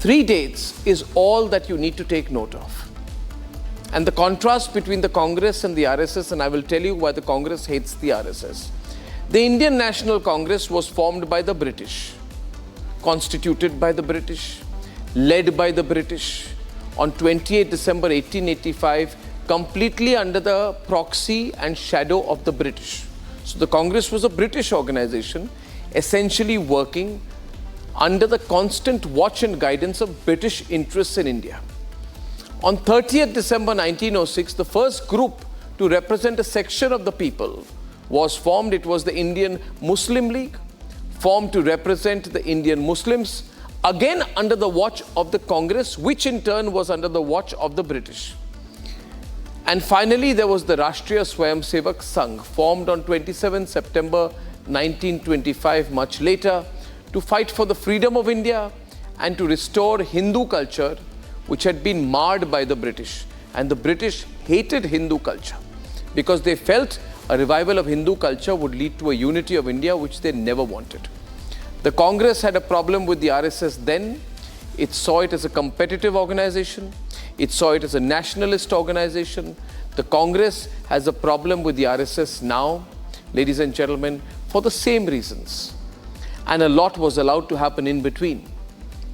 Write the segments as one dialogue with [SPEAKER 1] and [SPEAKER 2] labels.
[SPEAKER 1] Three dates is all that you need to take note of. And the contrast between the Congress and the RSS, and I will tell you why the Congress hates the RSS. The Indian National Congress was formed by the British, constituted by the British, led by the British on 28 December 1885, completely under the proxy and shadow of the British. So the Congress was a British organization, essentially working under the constant watch and guidance of British interests in India. On 30th December 1906, the first group to represent a section of the people was formed. It was the Indian Muslim League, formed to represent the Indian Muslims, again under the watch of the Congress, which in turn was under the watch of the British. And finally, there was the Rashtriya Swayamsevak Sangh, formed on 27 September 1925, much later, to fight for the freedom of India and to restore Hindu culture, which had been marred by the British. And the British hated Hindu culture because they felt a revival of Hindu culture would lead to a unity of India, which they never wanted. The Congress had a problem with the RSS then. It saw it as a competitive organization. It saw it as a nationalist organization. The Congress has a problem with the RSS now, ladies and gentlemen, for the same reasons. And a lot was allowed to happen in between,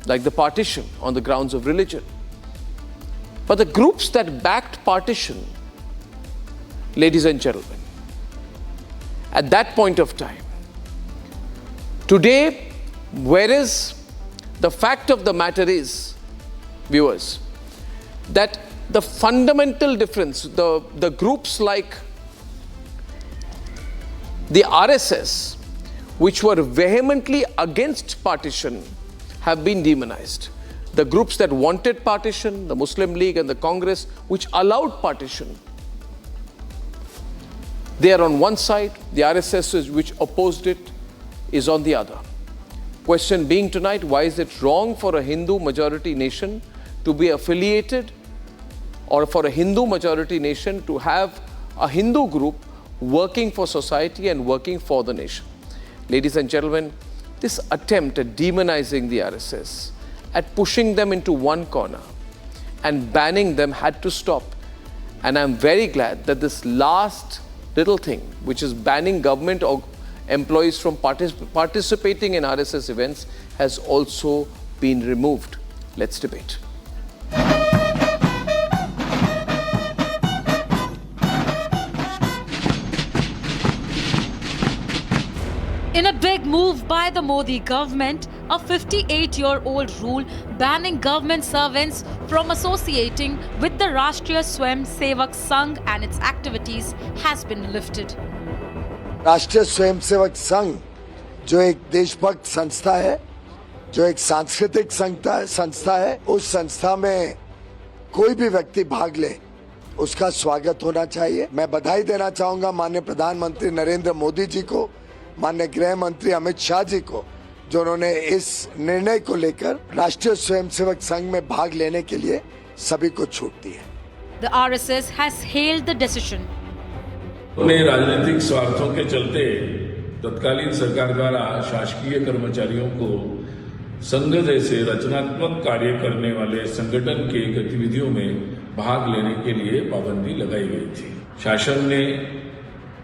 [SPEAKER 1] like the partition on the grounds of religion. But the groups that backed partition, ladies and gentlemen, at that point of time, today, whereas the fact of the matter is, viewers, that the fundamental difference, the groups like the RSS, which were vehemently against partition, have been demonized. The groups that wanted partition, the Muslim League and the Congress, which allowed partition, they are on one side. The RSS, which opposed it, is on the other. Question being tonight, why is it wrong for a Hindu majority nation to be affiliated, or for a Hindu majority nation to have a Hindu group working for society and working for the nation? Ladies and gentlemen, this attempt at demonizing the RSS, at pushing them into one corner and banning them, had to stop. And I'm very glad that this last little thing, which is banning government or employees from participating in RSS events, has also been removed. Let's debate.
[SPEAKER 2] In a big move by the Modi government, a 58-year-old rule banning government servants from associating with the Rashtriya Swayamsevak Sangh and its activities has been lifted.
[SPEAKER 3] राष्ट्रीय स्वयंसेवक संघ जो एक देशभक्त संस्था है, जो एक सांस्कृतिक संस्था है, उस संस्था में कोई भी व्यक्ति भाग ले, उसका स्वागत होना चाहिए। मैं बधाई देना चाहूंगा माननीय प्रधानमंत्री नरेंद्र मोदी जी को, माननीय गृह मंत्री अमित शाह जी को, जो उन्होंने इस निर्णय को लेकर राष्ट्रीय स्वयंसेवक संघ में भाग लेने के लिए सभी को छूट दी है।
[SPEAKER 2] The RSS has hailed the decision.
[SPEAKER 4] अपने राजनीतिक स्वार्थों के चलते तत्कालीन सरकार द्वारा शासकीय कर्मचारियों को संघ जैसे रचनात्मक कार्य करने वाले संगठन के गतिविधियों में भाग लेने के लिए पाबंदी लगाई गई थी।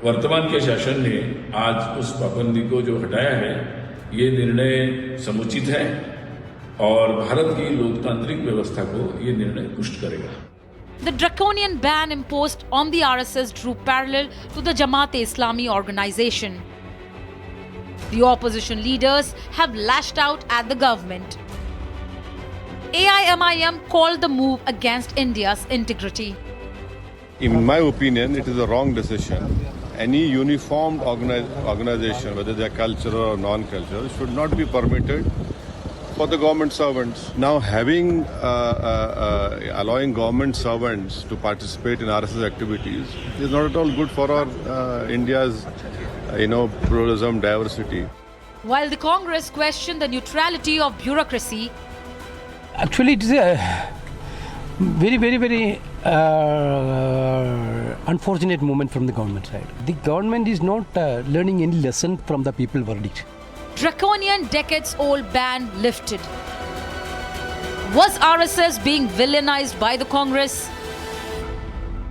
[SPEAKER 4] वर्तमान के शासन ने आज उस पाबंदी को जो हटाया है, ये निर्णय समुचित है और भारत की लोकतांत्रिक व्यवस्था को ये निर्णय पुष्ट करेगा।
[SPEAKER 2] The draconian ban imposed on the RSS drew parallel to the Jamaat-e-Islami organization. The opposition leaders have lashed out at the government. AIMIM called the move against India's integrity.
[SPEAKER 5] In my opinion, it is a wrong decision. Any uniformed organization, whether they are cultural or non-cultural, should not be permitted for the government servants. Now, allowing government servants to participate in RSS activities is not at all good for our India's, pluralism, diversity.
[SPEAKER 2] While the Congress questioned the neutrality of bureaucracy,
[SPEAKER 6] actually, it is a very unfortunate moment from the government side. The government is not learning any lesson from the people verdict.
[SPEAKER 2] Draconian decades-old ban lifted. Was RSS being villainized by the Congress?